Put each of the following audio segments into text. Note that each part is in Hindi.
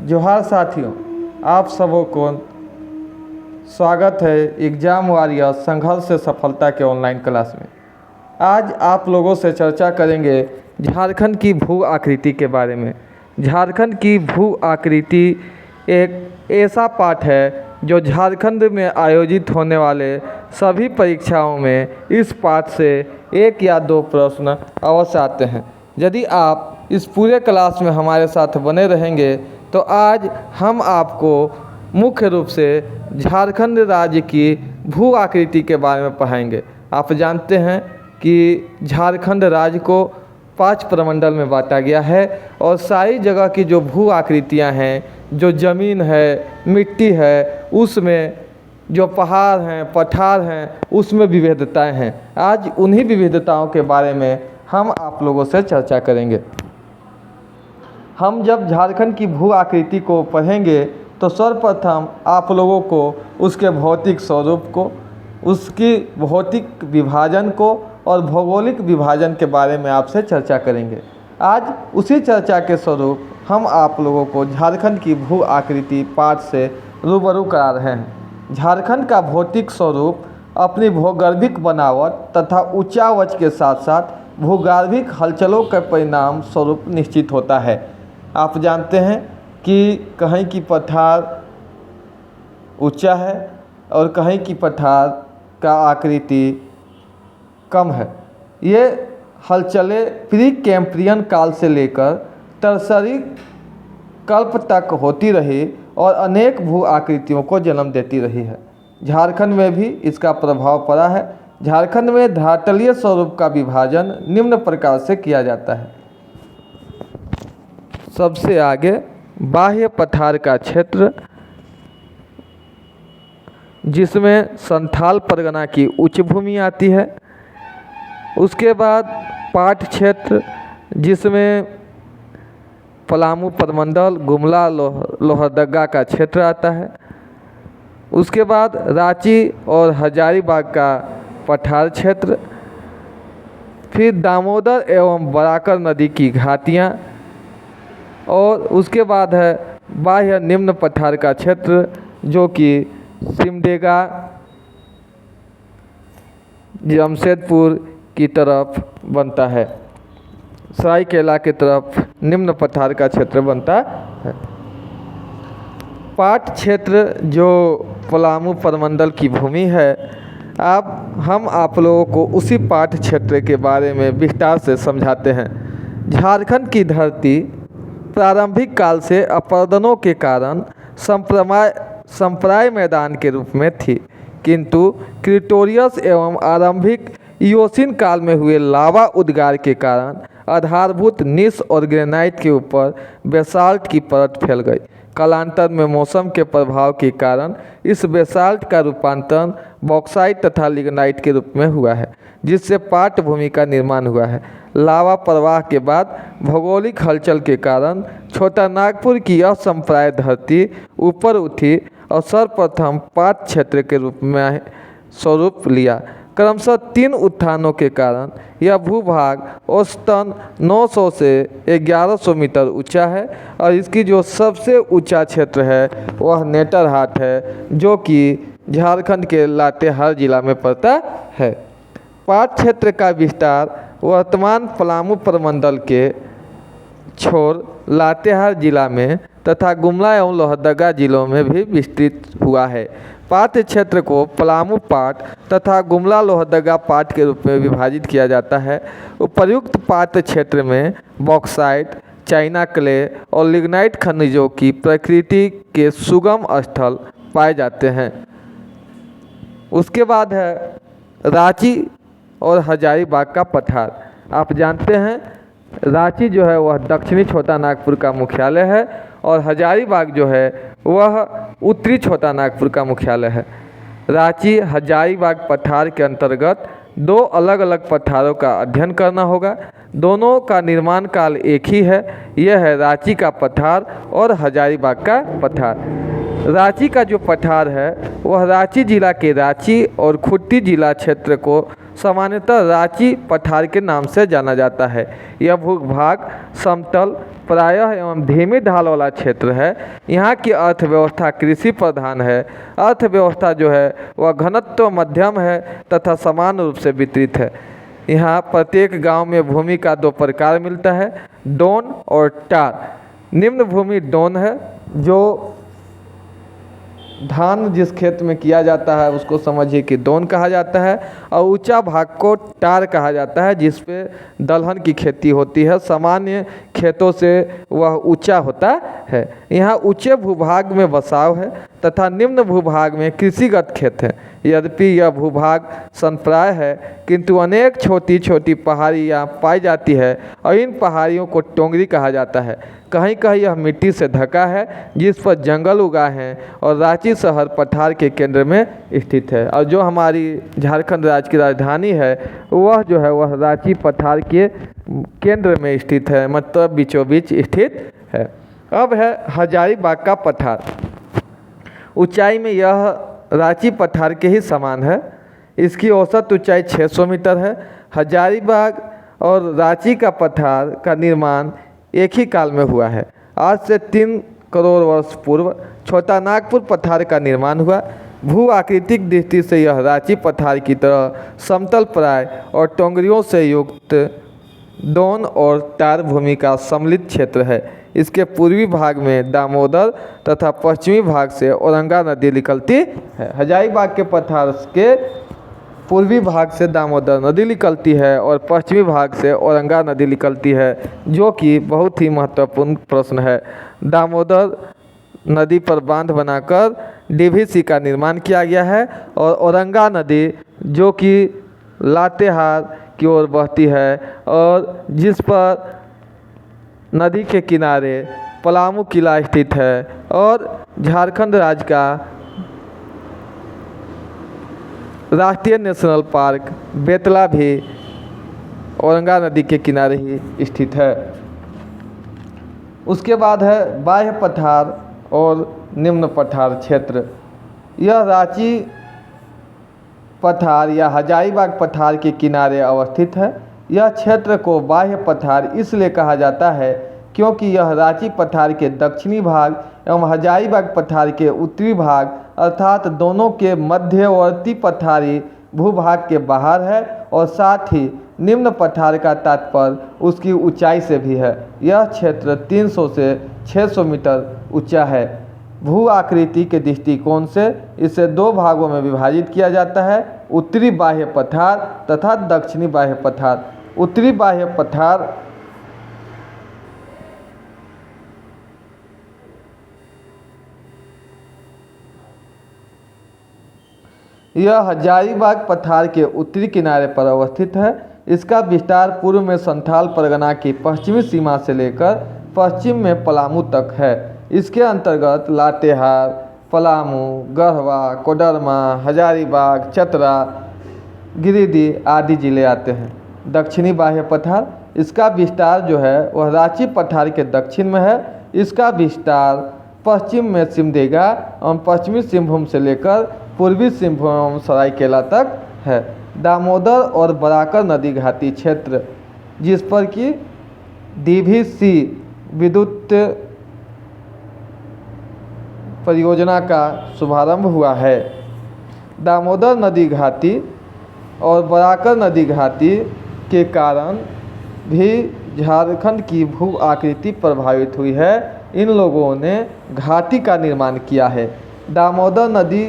जोहार साथियों, आप सबों को स्वागत है एग्ज़ाम वॉरियर संघर्ष से सफलता के ऑनलाइन क्लास में। आज आप लोगों से चर्चा करेंगे झारखंड की भू आकृति के बारे में। झारखंड की भू आकृति एक ऐसा पाठ है जो झारखंड में आयोजित होने वाले सभी परीक्षाओं में इस पाठ से 1 या 2 प्रश्न अवश्य आते हैं। यदि आप इस पूरे क्लास में हमारे साथ बने रहेंगे तो आज हम आपको मुख्य रूप से झारखंड राज्य की भू आकृति के बारे में पढ़ाएंगे। आप जानते हैं कि झारखंड राज्य को 5 प्रमंडल में बांटा गया है और सारी जगह की जो भू आकृतियाँ हैं, जो ज़मीन है, मिट्टी है, उसमें जो पहाड़ हैं, पठार हैं, उसमें विविधताएं हैं। आज उन्हीं विविधताओं के बारे में हम आप लोगों से चर्चा करेंगे। हम जब झारखंड की भू आकृति को पढ़ेंगे तो सर्वप्रथम आप लोगों को उसके भौतिक स्वरूप को, उसकी भौतिक विभाजन को और भौगोलिक विभाजन के बारे में आपसे चर्चा करेंगे। आज उसी चर्चा के स्वरूप हम आप लोगों को झारखंड की भू आकृति पाठ से रूबरू करा रहे हैं। झारखंड का भौतिक स्वरूप अपनी भूगर्भिक बनावट तथा उच्चावच के साथ साथ भूगर्भिक हलचलों के परिणाम स्वरूप निश्चित होता है। आप जानते हैं कि कहीं की पठार ऊंचा है और कहीं की पठार का आकृति कम है। ये हलचलें प्री कैम्ब्रियन काल से लेकर टर्शरी कल्प तक होती रही और अनेक भू आकृतियों को जन्म देती रही है। झारखंड में भी इसका प्रभाव पड़ा है। झारखंड में धरातलीय स्वरूप का विभाजन निम्न प्रकार से किया जाता है। सबसे आगे बाह्य पठार का क्षेत्र, जिसमें संथाल परगना की उच्च भूमि आती है। उसके बाद पाट क्षेत्र, जिसमें पलामू प्रमंडल, गुमला, लोहरदगा का क्षेत्र आता है। उसके बाद रांची और हजारीबाग का पठार क्षेत्र, फिर दामोदर एवं बराकर नदी की घाटियाँ, और उसके बाद है बाह्य निम्न पठार का क्षेत्र जो कि सिमडेगा, जमशेदपुर की तरफ बनता है, सरायकेला की तरफ निम्न पठार का क्षेत्र बनता है। पाट क्षेत्र जो पलामू प्रमंडल की भूमि है, अब हम आप लोगों को उसी पाट क्षेत्र के बारे में विस्तार से समझाते हैं। झारखंड की धरती प्रारंभिक काल से अपरदनों के कारण संप्राय मैदान के रूप में थी, किंतु क्रिटोरियस एवं आरंभिक इयोसीन काल में हुए लावा उद्गार के कारण आधारभूत नीस और ग्रेनाइट के ऊपर बेसाल्ट की परत फैल गई। कालांतर में मौसम के प्रभाव के कारण इस बेसाल्ट का रूपांतरण बॉक्साइट तथा लिग्नाइट के रूप में हुआ है, जिससे पाट भूमि का निर्माण हुआ है। लावा प्रवाह के बाद भौगोलिक हलचल के कारण छोटा नागपुर की असंप्राय धरती ऊपर उठी और सर्वप्रथम पाट क्षेत्र के रूप में स्वरूप लिया। क्रमशः 3 उत्थानों के कारण यह भूभाग औसतन 900 से 1100 मीटर ऊंचा है और इसकी जो सबसे ऊंचा क्षेत्र है वह नेतरहाट है, जो कि झारखंड के लातेहार जिला में पड़ता है। पाट क्षेत्र का विस्तार वर्तमान पलामू प्रमंडल के छोर लातेहार जिला में तथा गुमला एवं लोहरदगा जिलों में भी विस्तृत हुआ है। पाट क्षेत्र को पलामू पाट तथा गुमला लोहरदगा पाट के रूप में विभाजित किया जाता है। उपर्युक्त पाट क्षेत्र में बॉक्साइट, चाइना क्ले और लिग्नाइट खनिजों की प्रकृति के सुगम स्थल पाए जाते हैं। उसके बाद है रांची और हजारीबाग का पठार। आप जानते हैं रांची जो है वह दक्षिणी छोटा नागपुर का मुख्यालय है और हजारीबाग जो है वह उत्तरी छोटा नागपुर का मुख्यालय है। रांची हजारीबाग पठार के अंतर्गत 2 अलग अलग पठारों का अध्ययन करना होगा। दोनों का निर्माण काल एक ही है, यह है रांची का पठार और हजारीबाग का पठार। रांची का जो पठार है वह रांची जिला के रांची और खुट्टी जिला क्षेत्र को सामान्यतः रांची पठार के नाम से जाना जाता है। यह भूभाग समतल प्रायः एवं धीमी ढाल वाला क्षेत्र है। यहाँ की अर्थव्यवस्था कृषि प्रधान है। अर्थव्यवस्था जो है वह घनत्व मध्यम है तथा समान रूप से वितरित है। यहाँ प्रत्येक गांव में भूमि का दो प्रकार मिलता है, डोन और टार। निम्न भूमि डोन है, जो धान जिस खेत में किया जाता है उसको समझिए कि डोन कहा जाता है, और ऊंचा भाग को टार कहा जाता है जिस पे दलहन की खेती होती है। सामान्य खेतों से वह ऊंचा होता है। यहाँ ऊंचे भूभाग में बसाव है तथा निम्न भूभाग में कृषिगत खेत है। यद्यपि यह भूभाग संप्राय है किंतु अनेक छोटी छोटी पहाड़ियाँ पाई जाती है और इन पहाड़ियों को टोंगरी कहा जाता है। कहीं कहीं यह मिट्टी से ढका है जिस पर जंगल उगा है और रांची शहर पठार के केंद्र में स्थित है। और जो हमारी झारखंड राज्य की राजधानी है वह जो है वह रांची पठार के केंद्र में स्थित है, मतलब बीचों बीच स्थित है। अब है हजारीबाग का पठार। ऊंचाई में यह रांची पठार के ही समान है। इसकी औसत ऊंचाई 600 मीटर है। हजारीबाग और रांची का पठार का निर्माण एक ही काल में हुआ है। आज से 3 करोड़ वर्ष पूर्व छोटा नागपुर पठार का निर्माण हुआ। भू आकृतिक दृष्टि से यह रांची पठार की तरह समतल प्राय और टोंगरियों से युक्त डोन और टार भूमि का सम्मिलित क्षेत्र है। इसके पूर्वी भाग में दामोदर तथा पश्चिमी भाग से औरंगा नदी निकलती है। हजारीबाग के पठार के पूर्वी भाग से दामोदर नदी निकलती है और पश्चिमी भाग से औरंगा नदी निकलती है, जो कि बहुत ही महत्वपूर्ण प्रश्न है। दामोदर नदी पर बांध बनाकर डीवीसी का निर्माण किया गया है और औरंगा नदी जो कि लातेहार की ओर बहती है और जिस पर नदी के किनारे पलामू किला स्थित है और झारखंड राज्य का राष्ट्रीय नेशनल पार्क बेतला भी औरंगा नदी के किनारे ही स्थित है। उसके बाद है बाह्य पठार और निम्न पठार क्षेत्र। यह रांची पठार या हजारीबाग पठार के किनारे अवस्थित है। यह क्षेत्र को बाह्य पठार इसलिए कहा जाता है क्योंकि यह रांची पठार के दक्षिणी भाग एवं हजारीबाग पठार के उत्तरी भाग अर्थात दोनों के मध्यवर्ती पठारी भूभाग के बाहर है और साथ ही निम्न पठार का तात्पर्य उसकी ऊंचाई से भी है। यह क्षेत्र 300 से 600 मीटर ऊंचा है। भू आकृति के दृष्टिकोण से इसे 2 भागों में विभाजित किया जाता है, उत्तरी बाह्य पठार तथा दक्षिणी बाह्य पठार। उत्तरी बाह्य पठार यह हजारीबाग पठार के उत्तरी किनारे पर अवस्थित है। इसका विस्तार पूर्व में संथाल परगना की पश्चिमी सीमा से लेकर पश्चिम में पलामू तक है। इसके अंतर्गत लातेहार, पलामू, गढ़वा, कोडरमा, हजारीबाग, चतरा, गिरिडीह आदि जिले आते हैं। दक्षिणी बाह्य पठार, इसका विस्तार जो है वह रांची पठार के दक्षिण में है। इसका विस्तार पश्चिम में सिमडेगा और पश्चिमी सिंहभूम से लेकर पूर्वी सिंहभूम सरायकेला तक है। दामोदर और बराकर नदी घाटी क्षेत्र जिस पर कि डीवीसी विद्युत परियोजना का शुभारंभ हुआ है। दामोदर नदी घाटी और बराकर नदी घाटी के कारण भी झारखंड की भू आकृति प्रभावित हुई है। इन लोगों ने घाटी का निर्माण किया है। दामोदर नदी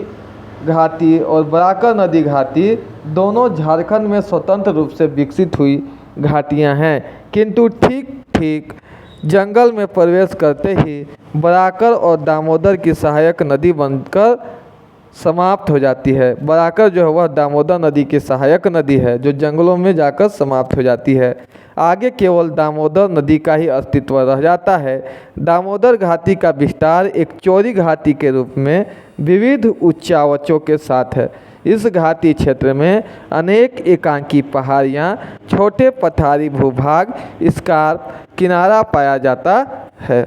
घाटी और बराकर नदी घाटी दोनों झारखंड में स्वतंत्र रूप से विकसित हुई घाटियां हैं, किंतु ठीक जंगल में प्रवेश करते ही बराकर और दामोदर की सहायक नदी बनकर समाप्त हो जाती है। बराकर जो है वह दामोदर नदी की सहायक नदी है जो जंगलों में जाकर समाप्त हो जाती है। आगे केवल दामोदर नदी का ही अस्तित्व रह जाता है। दामोदर घाटी का विस्तार एक चौड़ी घाटी के रूप में विविध उच्चावचों के साथ है। इस घाटी क्षेत्र में अनेक एकांकी पहाड़ियाँ, छोटे पठारी भूभाग, स्कार्प किनारा पाया जाता है।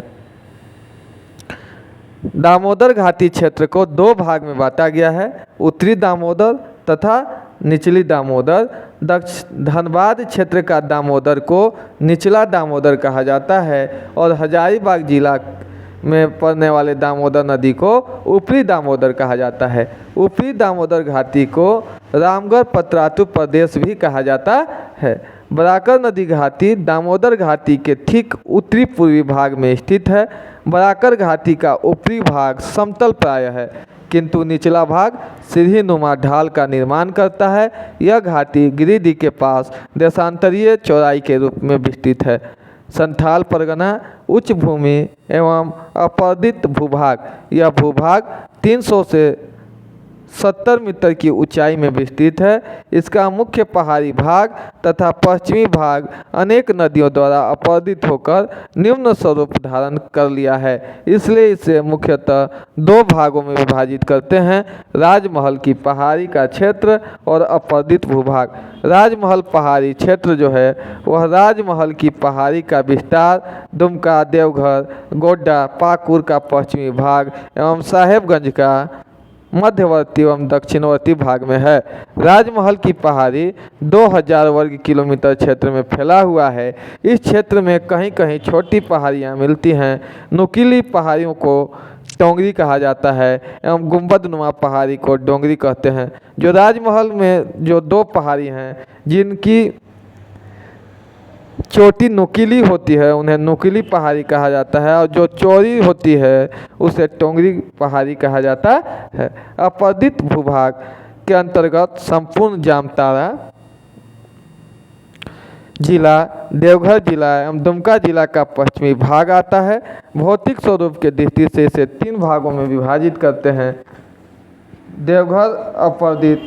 दामोदर घाटी क्षेत्र को 2 भाग में बांटा गया है, उत्तरी दामोदर तथा निचली दामोदर। धनबाद क्षेत्र का दामोदर को निचला दामोदर कहा जाता है और हजारीबाग जिला में पड़ने वाले दामोदर नदी को ऊपरी दामोदर कहा जाता है। ऊपरी दामोदर घाटी को रामगढ़ पतरातू प्रदेश भी कहा जाता है। बराकर नदी घाटी दामोदर घाटी के ठीक उत्तरी पूर्वी भाग में स्थित है। बराकर घाटी का ऊपरी भाग समतल प्राय है, किंतु निचला भाग सीढ़ीनुमा ढाल का निर्माण करता है। यह घाटी गिरिडीह के पास देशांतरीय चौड़ाई के रूप में विस्तृत है। संथाल परगना उच्च भूमि एवं अपरदित भूभाग, यह भूभाग 300 से 70 मीटर की ऊंचाई में विस्तृत है। इसका मुख्य पहाड़ी भाग तथा पश्चिमी भाग अनेक नदियों द्वारा अपरदित होकर निम्न स्वरूप धारण कर लिया है, इसलिए इसे मुख्यतः दो भागों में विभाजित करते हैं, राजमहल की पहाड़ी का क्षेत्र और अपरदित भूभाग। राजमहल पहाड़ी क्षेत्र जो है वह राजमहल की पहाड़ी का विस्तार दुमका, देवघर, गोड्डा, पाकुड़ का पश्चिमी भाग एवं साहेबगंज का मध्यवर्ती एवं दक्षिणवर्ती भाग में है। राजमहल की पहाड़ी 2000 वर्ग किलोमीटर क्षेत्र में फैला हुआ है। इस क्षेत्र में कहीं कहीं छोटी पहाड़ियाँ मिलती हैं। नुकीली पहाड़ियों को टोंगरी कहा जाता है एवं गुंबदनुमा पहाड़ी को डोंगरी कहते हैं। जो राजमहल में जो दो पहाड़ी हैं जिनकी चोटी नुकीली होती है उन्हें नुकीली पहाड़ी कहा जाता है, और जो चौड़ी होती है उसे टोंगरी पहाड़ी कहा जाता है। अपरदित भूभाग के अंतर्गत संपूर्ण जामताड़ा जिला, देवघर जिला एवं दुमका जिला का पश्चिमी भाग आता है। भौतिक स्वरूप के दृष्टि से इसे 3 भागों में विभाजित करते हैं। देवघर अपरदित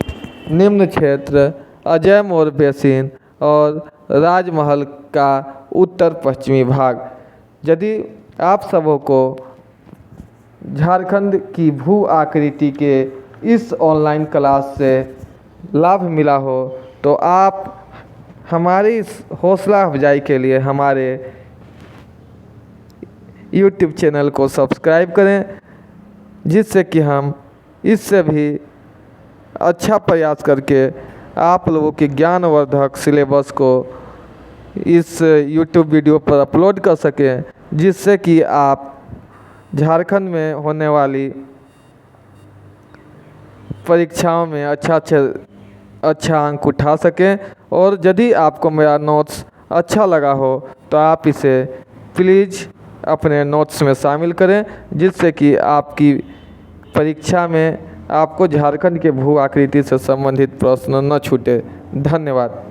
निम्न क्षेत्र, अजय मोर बेसिन और राजमहल का उत्तर पश्चिमी भाग। यदि आप सबों को झारखंड की भू आकृति के इस ऑनलाइन क्लास से लाभ मिला हो तो आप हमारी इस हौसला अफजाई के लिए हमारे YouTube चैनल को सब्सक्राइब करें, जिससे कि हम इससे भी अच्छा प्रयास करके आप लोगों के ज्ञानवर्धक सिलेबस को इस YouTube वीडियो पर अपलोड कर सकें, जिससे कि आप झारखंड में होने वाली परीक्षाओं में अच्छा अंक उठा सकें। और यदि आपको मेरा नोट्स अच्छा लगा हो तो आप इसे प्लीज़ अपने नोट्स में शामिल करें, जिससे कि आपकी परीक्षा में आपको झारखंड के भू आकृति से संबंधित प्रश्न न छूटे। धन्यवाद।